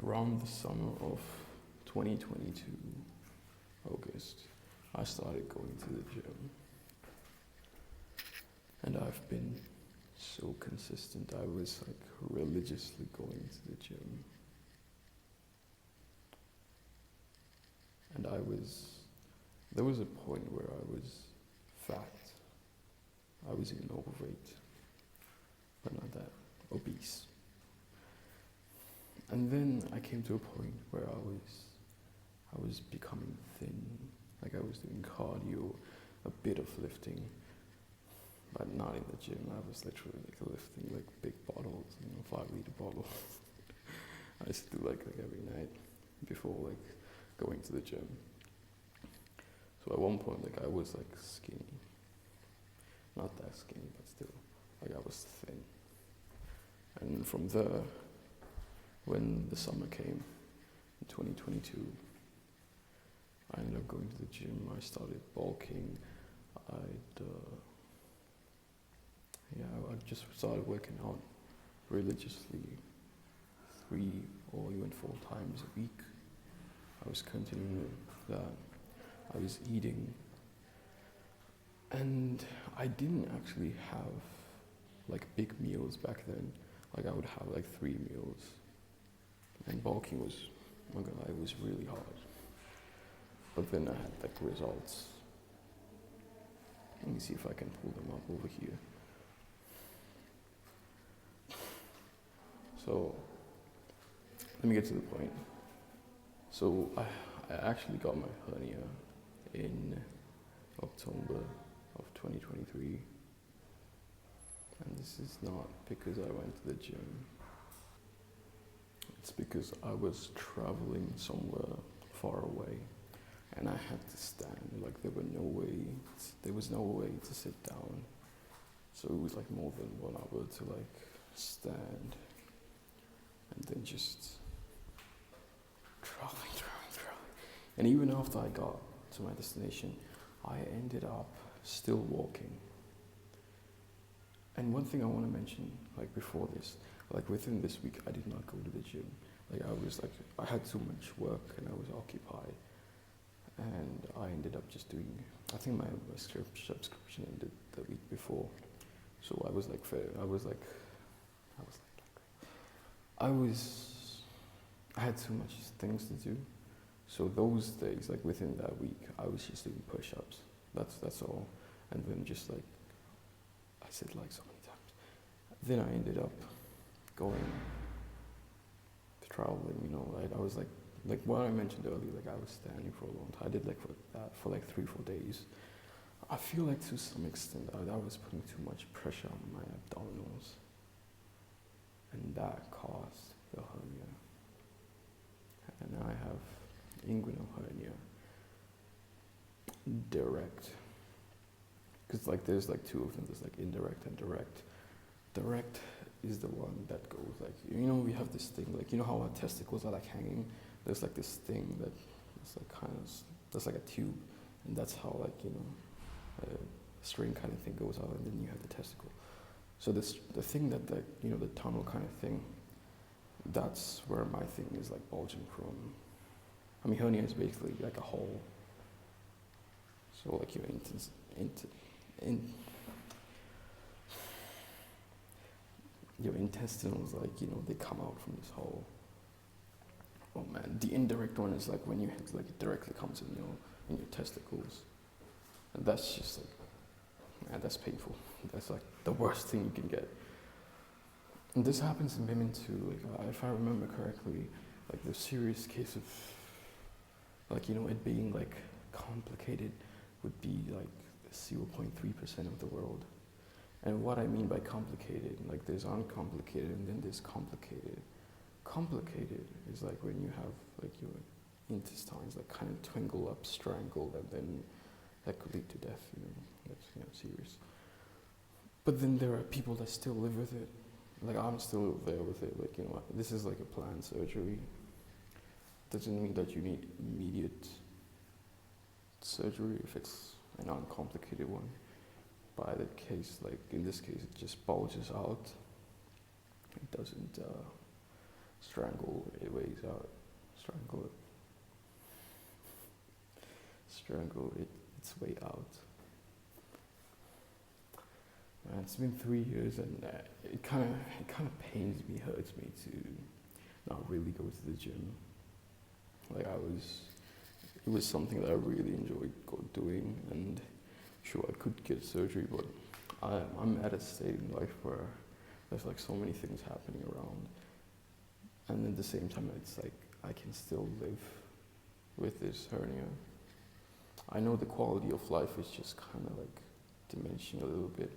around the summer of 2022, August, I started going to the gym. And I've been so consistent. I was like religiously going to the gym. And there was a point where I was fat. I was even overweight, but not that, obese. And then I came to a point where I was becoming thin. Like I was doing cardio, a bit of lifting, but not in the gym. I was literally like lifting like big bottles, 5-liter bottles. I used to do like every night before like going to the gym. So at one point like I was like skinny. Not that skinny, but still, like I was thin. And from there, when the summer came, in 2022, I ended up going to the gym. I started bulking. I just started working out religiously 3 or even 4 times a week. I was continuing with that. I was eating. And I didn't actually have like big meals back then. Like I would have like 3 meals. And bulking was, I'm not gonna lie, it was really hard. But then I had like results. Let me see if I can pull them up over here. So, let me get to the point. So I actually got my hernia in October of 2023. And this is not because I went to the gym. It's because I was traveling somewhere far away and I had to stand. Like there was no way to sit down. So it was like more than 1 hour to like stand and then just traveling. And even after I got to my destination, I ended up still walking. And one thing I want to mention, like before this, like within this week, I did not go to the gym. Like I had too much work and I was occupied. And I ended up just doing, I think my subscription ended the week before. So I had too much things to do. So those days, like within that week, I was just doing push-ups. That's all. And then just like, I said like so many times. Then I ended up going to traveling, I was like what I mentioned earlier, like I was standing for a long time. I did like for like 3-4 days. I feel like to some extent I was putting too much pressure on my abdominals. And that caused the hernia. And I have inguinal hernia. Direct. Because like there's like 2 of them, there's like indirect and direct. Direct is the one that goes like, we have this thing, like how our testicles are like hanging? There's like this thing that is like that's like a tube, and that's how like, a string kind of thing goes out, and then you have the testicle. So the thing that the tunnel kind of thing, that's where my thing is like bulging from. I mean, hernia is basically like a hole. So like your your intestines, like, they come out from this hole. Oh man, the indirect one is like when it directly comes in your testicles. And that's just like, man, that's painful. That's like the worst thing you can get. And this happens in women too. Like, if I remember correctly, like the serious case of, like, it being like complicated would be like 0.3% of the world. And what I mean by complicated, like there's uncomplicated and then there's complicated. Complicated is like when you have like your intestines like kind of twingle up, strangled, and then that could lead to death, that's serious. But then there are people that still live with it. Like I'm still there with it, like, this is like a planned surgery. Doesn't mean that you need immediate surgery if it's an uncomplicated one. By that case, like in this case, it just bulges out. It doesn't strangle it ways out, strangle it, strangle it its way out. And it's been 3 years, and it kind of pains me, hurts me to not really go to the gym. Like it was something that I really enjoyed doing, and sure I could get surgery, but I'm at a state in life where there's like so many things happening around, and at the same time it's like I can still live with this hernia. I know the quality of life is just kind of like diminishing a little bit.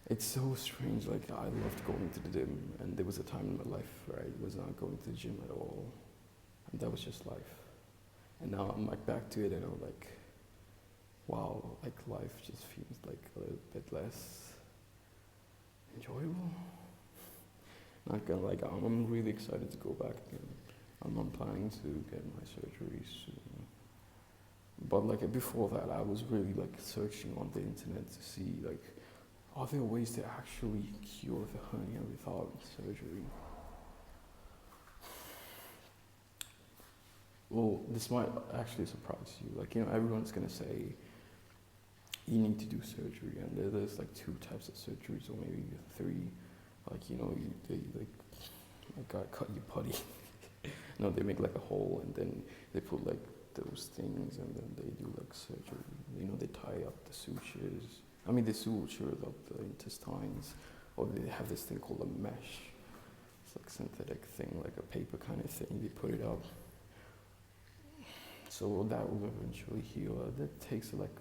It's so strange, like I loved going to the gym, and there was a time in my life where I was not going to the gym at all, and that was just life. And now I'm like back to it, and I'm like, wow, like life just feels like a little bit less enjoyable. Not gonna like, I'm really excited to go back again. I'm planning to get my surgery soon. But like before that, I was really like searching on the internet to see like, are there ways to actually cure the hernia without surgery? Well, this might actually surprise you. Like, everyone's gonna say you need to do surgery, and there's like 2 types of surgeries, or maybe 3. Like, they cut your putty. No, they make like a hole, and then they put like those things, and then they do like surgery. They tie up the sutures. They suture up the intestines, or they have this thing called a mesh. It's like synthetic thing, like a paper kind of thing. They put it up. So that will eventually heal. That takes like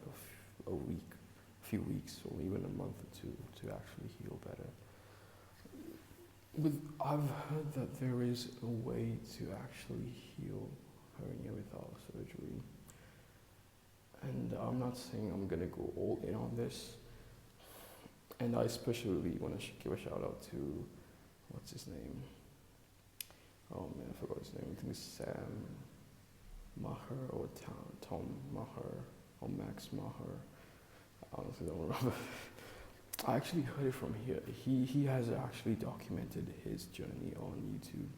a week, a few weeks, or even a month or 2 to actually heal better. But I've heard that there is a way to actually heal hernia without surgery. And I'm not saying I'm gonna go all in on this. And I especially want to give a shout out to, what's his name? Oh man, I forgot his name. I think it's Sam Maher or Tom Maher or Max Maher. I honestly don't remember. I actually heard it from here. He has actually documented his journey on YouTube.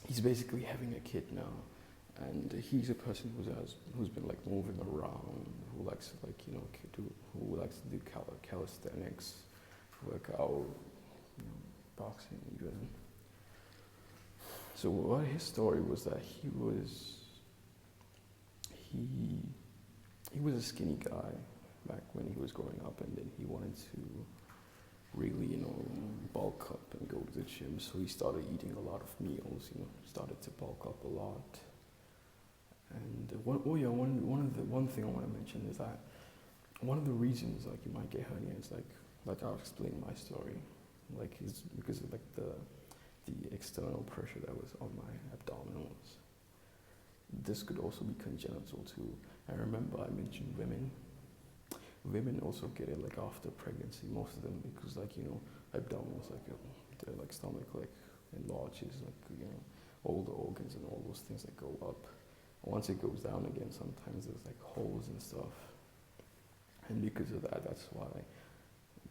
He's basically having a kid now, and he's a person who's been like moving around, who likes to do calisthenics, workout, boxing even. So what his story was that he was a skinny guy back when he was growing up, and then he wanted to really, bulk up and go to the gym. So he started eating a lot of meals, started to bulk up a lot. And one thing I want to mention is that one of the reasons like you might get hernia is like I'll explain my story, like is because of like the external pressure that was on my abdominals. This could also be congenital too. I remember I mentioned women. Women also get it like after pregnancy, most of them, because abdominals, their stomach enlarges, all the organs and all those things that go up. Once it goes down again, sometimes there's holes and stuff, and because of that, that's why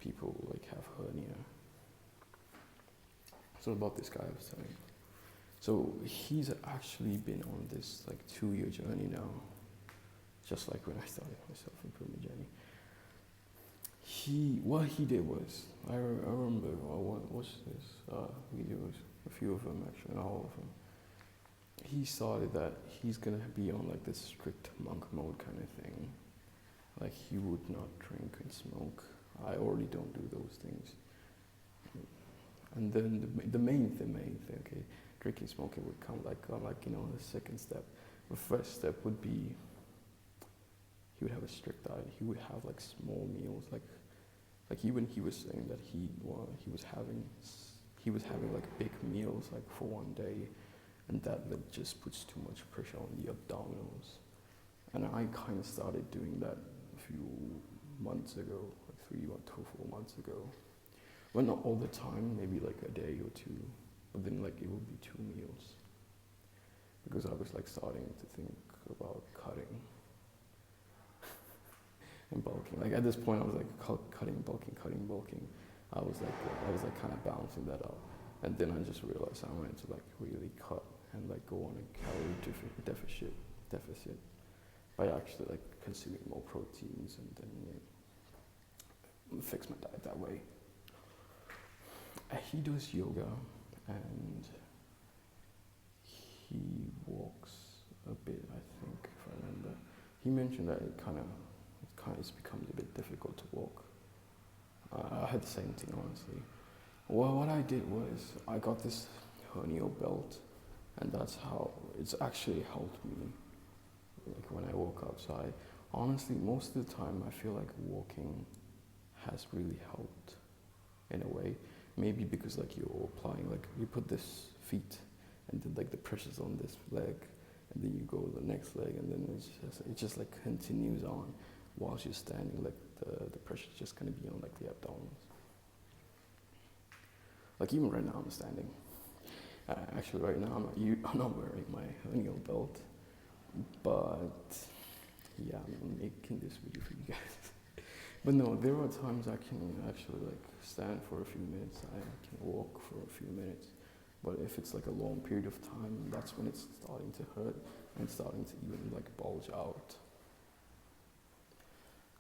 people have hernia. So about this guy I was telling. So he's actually been on this 2-year journey now, just like when I started my self-improvement journey. What he did was, I remember, what's this videos, a few of them actually, not all of them. He started that he's gonna be on this strict monk mode kind of thing. He would not drink and smoke. I already don't do those things. And then the main thing, okay, drinking, smoking would come the second step. The first step would be he would have a strict diet. He would have small meals, even he was saying that he was having big meals for one day, and that just puts too much pressure on the abdominals. And I kind of started doing that a few months ago, 3 or 4 months ago. Well, not all the time, maybe a day or 2, but then it would be 2 meals. Because I was starting to think about cutting and bulking. At this point I was cutting, bulking. I was kind of balancing that out. And then I just realized I wanted to like really cut and like go on a calorie deficit by actually like consuming more proteins and then fix my diet that way. He does yoga and he walks a bit, I think, if I remember. He mentioned that it kind of becomes a bit difficult to walk. I had the same thing, honestly. Well, what I did was I got this hernia belt, and that's how it's actually helped me. Like when I walk outside, honestly, most of the time I feel like walking has really helped in a way. Maybe because like you're applying, like you put this feet, and then like the pressure's on this leg, and then you go to the next leg, and then it just like continues on whilst you're standing. Like the pressure's just gonna be on like the abdominals. Like even right now I'm standing. Actually, right now I'm not wearing my hernia belt, but yeah, I'm making this video for you guys. But no, there are times I can actually like stand for a few minutes. I can walk for a few minutes. But if it's like a long period of time, that's when it's starting to hurt and starting to even like bulge out.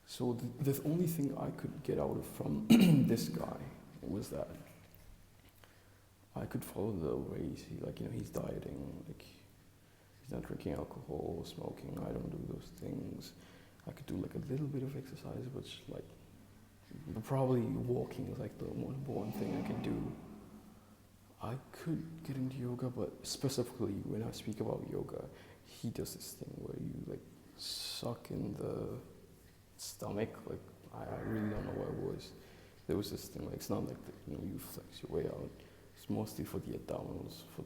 So the only thing I could get out of from this guy was that I could follow the ways he's dieting, like he's not drinking alcohol, smoking. I don't do those things. I could do like a little bit of exercise, which like probably walking is like the most important thing I can do. I could get into yoga, but specifically when I speak about yoga, he does this thing where you like suck in the stomach. Like I really don't know what it was. There was this thing like it's not like you flex your way out. It's mostly for the abdominals, for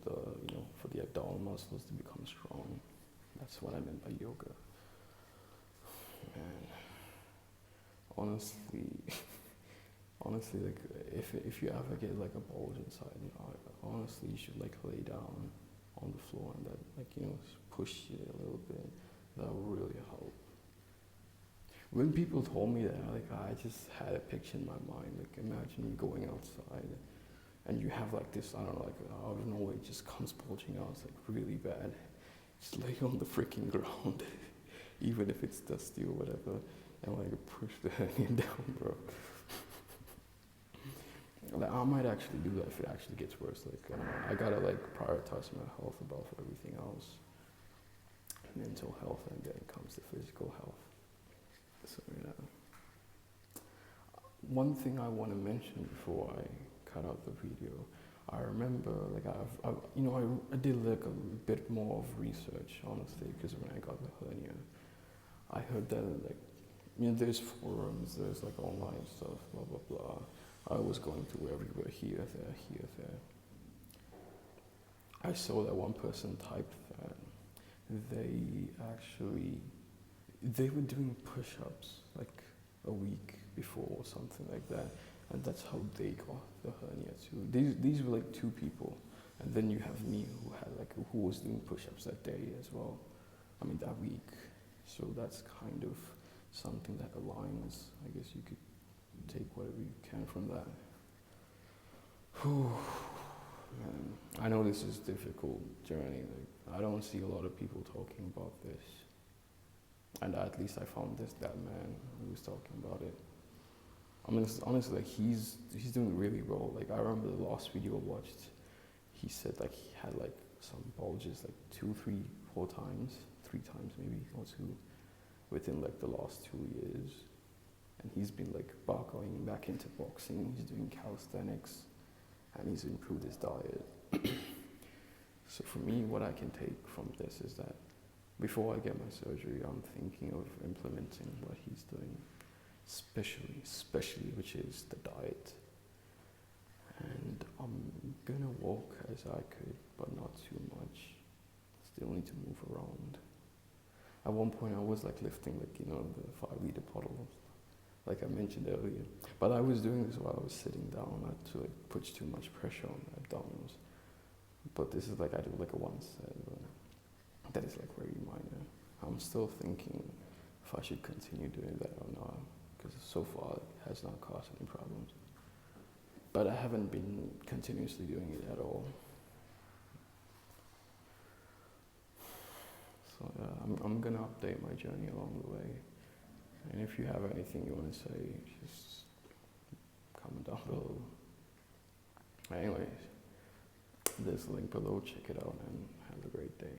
the abdominal muscles to become strong. That's what I meant by yoga. Man, honestly, like if you ever get like a bulge inside, honestly you should like lay down on the floor and that push it a little bit. That will really help. When people told me that, like I just had a picture in my mind. Like imagine you going outside and you have like this, I don't know, like out of nowhere it just comes bulging out. It's like really bad. Just lay on the freaking ground, even if it's dusty or whatever, and like push the hernia down, bro. Like, I might actually do that if it actually gets worse. Like I gotta like prioritize my health above everything else. Mental health, and then comes to physical health. So one thing I want to mention before I cut out the video, I remember like I did like a bit more of research, honestly, because when I got the hernia, I heard that like there's forums, there's like online stuff, blah blah blah. I was going through everywhere, here, there. I saw that one person typed that they were doing push-ups like a week before or something like that, and that's how they got the hernia too. These were like two people, and then you have me who was doing push-ups that day as well. I mean that week. So that's kind of something that aligns. I guess you could take whatever you can from that. Whew, man. I know this is a difficult journey. Like, I don't see a lot of people talking about this. And at least I found that man who was talking about it. I mean, honestly, like he's doing really well. Like I remember the last video I watched, he said like he had like some bulges like 2, 3, 4 times, 3 times maybe, or 2, within like the last 2 years. And he's been like going back into boxing, he's doing calisthenics, and he's improved his diet. So for me, what I can take from this is that before I get my surgery, I'm thinking of implementing what he's doing, especially which is the diet. And I'm gonna walk as I could, but not too much. Still need to move around. At one point I was like lifting the 5-liter bottle, like I mentioned earlier. But I was doing this while I was sitting down, not to like put too much pressure on the abdominals. But this is like I do like a 1 set, but that is like very minor. I'm still thinking if I should continue doing that or not, because so far it has not caused any problems. but I haven't been continuously doing it at all. So I'm gonna update my journey along the way. And if you have anything you want to say, just comment down below. Anyways, there's a link below, check it out and have a great day.